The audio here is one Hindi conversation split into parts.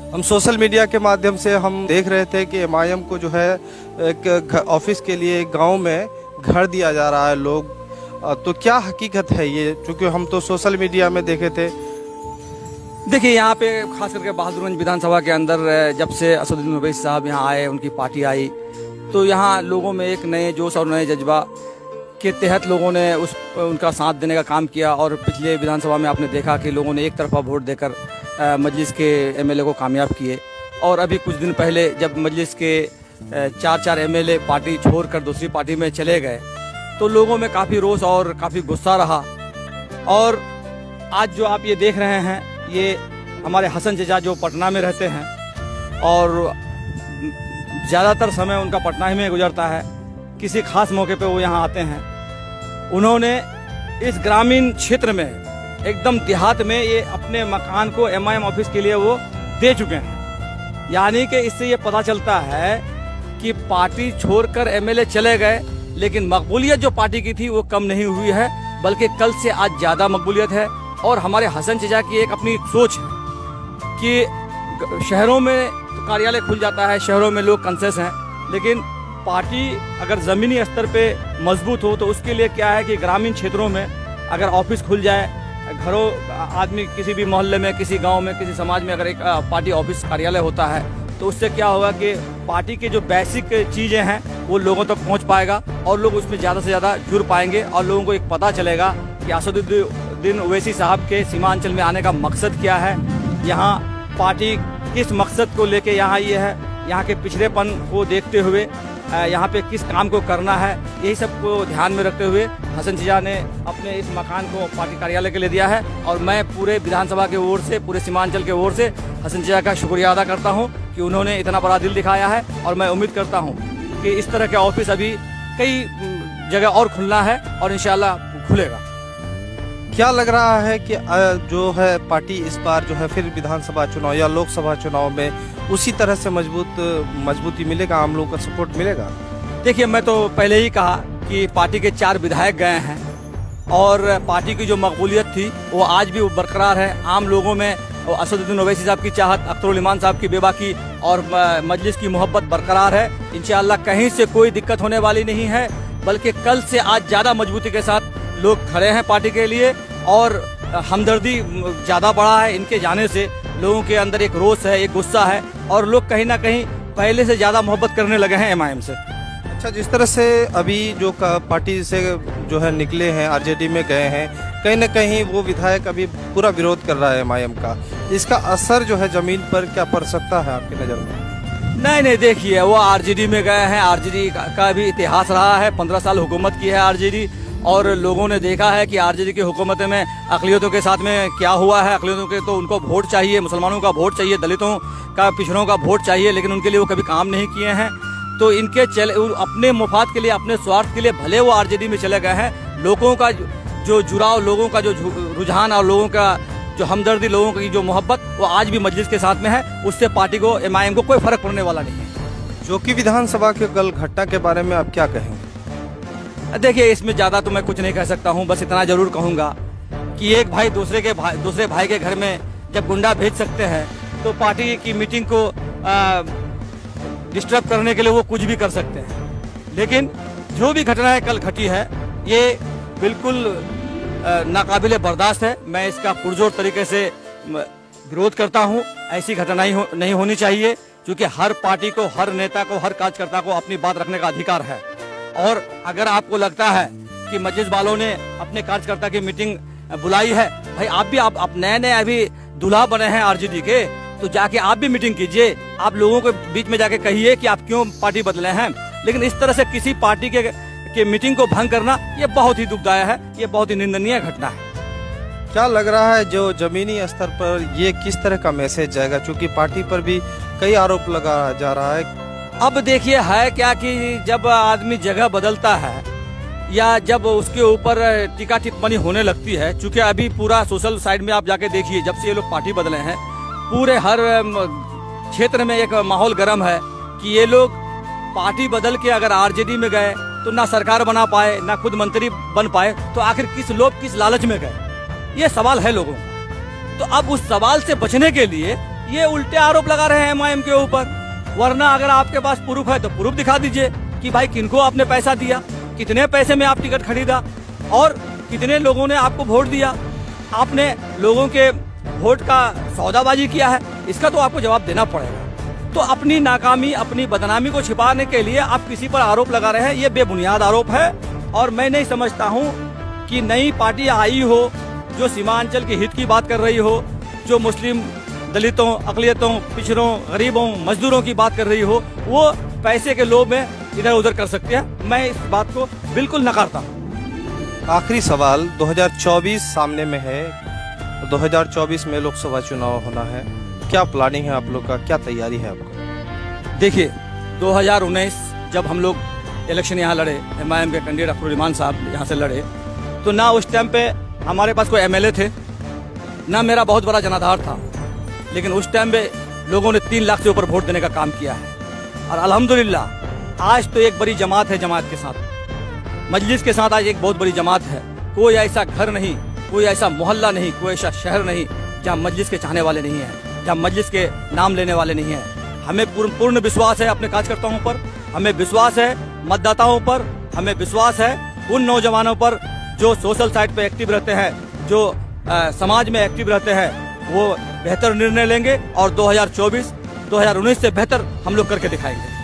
हम सोशल मीडिया के माध्यम से हम देख रहे थे कि एमआईएम को जो है एक ऑफिस के लिए एक गांव में घर दिया जा रहा है लोग, तो क्या हकीकत है ये? क्योंकि हम तो सोशल मीडिया में देखे थे। देखिए, यहाँ पे खास करके बहादुरगंज विधानसभा के अंदर जब से असदुद्दीन ओवैसी साहब यहाँ आए, उनकी पार्टी आई, तो यहाँ लोगों में एक नए जोश और नए जज्बा के तहत लोगों ने उनका साथ देने का काम किया। और पिछले विधानसभा में आपने देखा कि लोगों ने एक तरफा वोट देकर मजलिस के एमएलए को कामयाब किए। और अभी कुछ दिन पहले जब मजलिस के 4 एमएलए पार्टी छोड़कर दूसरी पार्टी में चले गए, तो लोगों में काफ़ी रोष और काफ़ी गुस्सा रहा। और आज जो आप ये देख रहे हैं, ये हमारे हसन चचा जो पटना में रहते हैं और ज़्यादातर समय उनका पटना ही में गुजरता है, किसी खास मौके पे वो यहाँ आते हैं। उन्होंने इस ग्रामीण क्षेत्र में, एकदम देहात में, ये अपने मकान को एमआईएम ऑफिस के लिए वो दे चुके हैं। यानी कि इससे ये पता चलता है कि पार्टी छोड़कर एमएलए चले गए, लेकिन मकबूलियत जो पार्टी की थी वो कम नहीं हुई है, बल्कि कल से आज ज़्यादा मकबूलियत है। और हमारे हसन चचा की एक अपनी सोच है कि शहरों में तो कार्यालय खुल जाता है, शहरों में लोग कंसेस हैं, लेकिन पार्टी अगर ज़मीनी स्तर पे मजबूत हो तो उसके लिए क्या है कि ग्रामीण क्षेत्रों में अगर ऑफिस खुल जाए, घरों आदमी किसी भी मोहल्ले में, किसी गांव में, किसी समाज में अगर एक पार्टी ऑफिस कार्यालय होता है, तो उससे क्या होगा कि पार्टी के जो बेसिक चीज़ें हैं वो लोगों तक पहुंच पाएगा और लोग उसमें ज़्यादा से ज़्यादा जुड़ पाएंगे। और लोगों को एक पता चलेगा कि असदुद्दीन ओवैसी साहब के सीमांचल में आने का मकसद क्या है, यहाँ पार्टी किस मकसद को लेके यहाँ आई है, यहाँ के पिछड़ेपन को देखते हुए यहाँ पे किस काम को करना है, यही सब को ध्यान में रखते हुए हसन चचा ने अपने इस मकान को पार्टी कार्यालय के लिए दिया है। और मैं पूरे विधानसभा के ओर से, पूरे सीमांचल के ओर से हसन चचा का शुक्रिया अदा करता हूँ कि उन्होंने इतना बड़ा दिल दिखाया है। और मैं उम्मीद करता हूँ कि इस तरह के ऑफिस अभी कई जगह और खुलना है और इंशाल्लाह खुलेगा। क्या लग रहा है कि जो है पार्टी इस बार जो है फिर विधानसभा चुनाव या लोकसभा चुनाव में उसी तरह से मजबूती मिलेगा, आम लोगों का सपोर्ट मिलेगा? देखिए, मैं तो पहले ही कहा कि पार्टी के 4 विधायक गए हैं और पार्टी की जो मकबूलियत थी वो आज भी बरकरार है। आम लोगों में असदुद्दीन ओवैसी साहब की चाहत, अख्तरुल इमान साहब की बेबाकी और मजलिस की मोहब्बत बरकरार है। इंशाअल्लाह कहीं से कोई दिक्कत होने वाली नहीं है, बल्कि कल से आज ज़्यादा मजबूती के साथ लोग खड़े हैं पार्टी के लिए। और हमदर्दी ज़्यादा बढ़ा है इनके जाने से, लोगों के अंदर एक रोष है, एक गुस्सा है और लोग कहीं ना कहीं पहले से ज़्यादा मोहब्बत करने लगे हैं एमआईएम से। अच्छा, जिस तरह से अभी जो पार्टी से जो है निकले हैं, आरजेडी में गए हैं, कहीं ना कहीं वो विधायक अभी पूरा विरोध कर रहा है एमआईएम का, इसका असर जो है जमीन पर क्या पड़ सकता है आपकी नज़र में? नहीं, देखिए, वो आरजेडी में गए हैं, आरजेडी का भी इतिहास रहा है, 15 साल हुकूमत की है आरजेडी, और लोगों ने देखा है कि आरजेडी की हुकूमत में अक़लियतों के साथ में क्या हुआ है। अक़लियतों के तो उनको वोट चाहिए, मुसलमानों का वोट चाहिए, दलितों का, पिछड़ों का वोट चाहिए, लेकिन उनके लिए वो कभी काम नहीं किए हैं। तो इनके अपने मुफाद के लिए, अपने स्वार्थ के लिए भले वो आरजेडी में चले गए हैं, लोगों का जो जुड़ाव, लोगों का जो रुझान और लोगों का जो हमदर्दी, लोगों की जो मोहब्बत, वो आज भी मजलिस के साथ में है। उससे पार्टी को, एमआईएम को कोई फ़र्क पड़ने वाला नहीं है। जो कि विधानसभा के कल घटना के बारे में आप क्या कहेंगे? देखिए, इसमें ज़्यादा तो मैं कुछ नहीं कह सकता हूँ, बस इतना ज़रूर कहूँगा कि एक भाई दूसरे भाई के घर में जब गुंडा भेज सकते हैं, तो पार्टी की मीटिंग को डिस्टर्ब करने के लिए वो कुछ भी कर सकते हैं। लेकिन जो भी घटना है कल घटी है, ये बिल्कुल नाकाबिले बर्दाश्त है। मैं इसका पुरजोर तरीके से विरोध करता हूँ। ऐसी घटना नहीं होनी चाहिए, क्योंकि हर पार्टी को, हर नेता को, हर कार्यकर्ता को अपनी बात रखने का अधिकार है। और अगर आपको लगता है कि मजलिस वालों ने अपने कार्यकर्ता की मीटिंग बुलाई है, भाई आप नए अभी दूल्हा बने हैं आरजेडी के, तो जाके आप भी मीटिंग कीजिए। आप लोगों के बीच में जाके कहिए कि आप क्यों पार्टी बदले हैं। लेकिन इस तरह से किसी पार्टी के मीटिंग को भंग करना, ये बहुत ही दुखदायक है, ये बहुत ही निंदनीय घटना है। क्या लग रहा है जो जमीनी स्तर पर ये किस तरह का मैसेज जाएगा, क्योंकि पार्टी पर भी कई आरोप लगाया जा रहा है? अब देखिए, है क्या कि जब आदमी जगह बदलता है या जब उसके ऊपर टीका टिप्पणी होने लगती है, चूंकि अभी पूरा सोशल साइड में आप जाके देखिए, जब से ये लोग पार्टी बदले हैं, पूरे हर क्षेत्र में एक माहौल गर्म है कि ये लोग पार्टी बदल के अगर आरजेडी में गए तो ना सरकार बना पाए, ना खुद मंत्री बन पाए, तो आखिर किस लोभ, किस लालच में गए, ये सवाल है लोगों का। तो अब उस सवाल से बचने के लिए ये उल्टे आरोप लगा रहे हैं एमआईएम के ऊपर। वरना अगर आपके पास प्रूफ है तो प्रूफ दिखा दीजिए कि भाई किनको आपने पैसा दिया, कितने पैसे में आप टिकट खरीदा और कितने लोगों ने आपको वोट दिया, आपने लोगों के वोट का सौदाबाजी किया है, इसका तो आपको जवाब देना पड़ेगा। तो अपनी नाकामी, अपनी बदनामी को छिपाने के लिए आप किसी पर आरोप लगा रहे हैं, ये बेबुनियाद आरोप है। और मैं नहीं समझता हूँ कि नई पार्टी आई हो जो सीमांचल के हित की बात कर रही हो, जो मुस्लिम, दलितों, अकलियतों, पिछड़ों, गरीबों, मजदूरों की बात कर रही हो, वो पैसे के लोभ में इधर उधर कर सकती है। मैं इस बात को बिल्कुल नकारता हूँ। आखिरी सवाल, 2024 सामने में है, 2024 में लोकसभा चुनाव होना है, क्या प्लानिंग है आप लोग का, क्या तैयारी है आपको? देखिए 2019 जब हम लोग इलेक्शन यहाँ लड़े, एमआईएम के कैंडिडेट अख्तर रहमान साहब यहाँ से लड़े, तो ना उस टाइम पे हमारे पास कोई एमएलए थे, ना मेरा बहुत बड़ा जनाधार था, लेकिन उस टाइम पे लोगों ने 3 लाख से ऊपर वोट देने का काम किया है। और अल्हम्दुलिल्लाह आज तो एक बड़ी जमात है, जमात के साथ, मजलिस के साथ आज एक बहुत बड़ी जमात है। कोई ऐसा घर नहीं, कोई ऐसा मोहल्ला नहीं, कोई ऐसा शहर नहीं जहाँ मजलिस के चाहने वाले नहीं हैं, जहाँ मजलिस के नाम लेने वाले नहीं हैं। हमें पूर्ण विश्वास है अपने कार्यकर्ताओं पर, हमें विश्वास है मतदाताओं पर, हमें विश्वास है उन नौजवानों पर जो सोशल साइट पे एक्टिव रहते हैं, जो समाज में एक्टिव रहते हैं, वो बेहतर निर्णय लेंगे और 2019 से बेहतर हम लोग करके दिखाएंगे।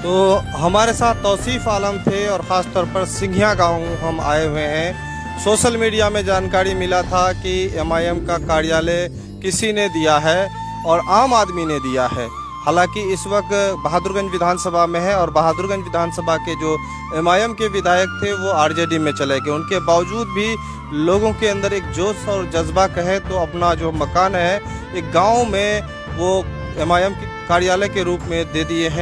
तो हमारे साथ तौसीफ आलम थे और ख़ास तौर पर सिंघिया गांव हम आए हुए हैं। सोशल मीडिया में जानकारी मिला था कि एमआईएम का कार्यालय किसी ने दिया है और आम आदमी ने दिया है। हालांकि इस वक्त बहादुरगंज विधानसभा में है और बहादुरगंज विधानसभा के जो एमआईएम के विधायक थे वो आरजेडी में चले गए। उनके बावजूद भी लोगों के अंदर एक जोश और जज्बा कहे तो अपना जो मकान है एक गांव में वो एमआईएम के कार्यालय के रूप में दे दिए हैं।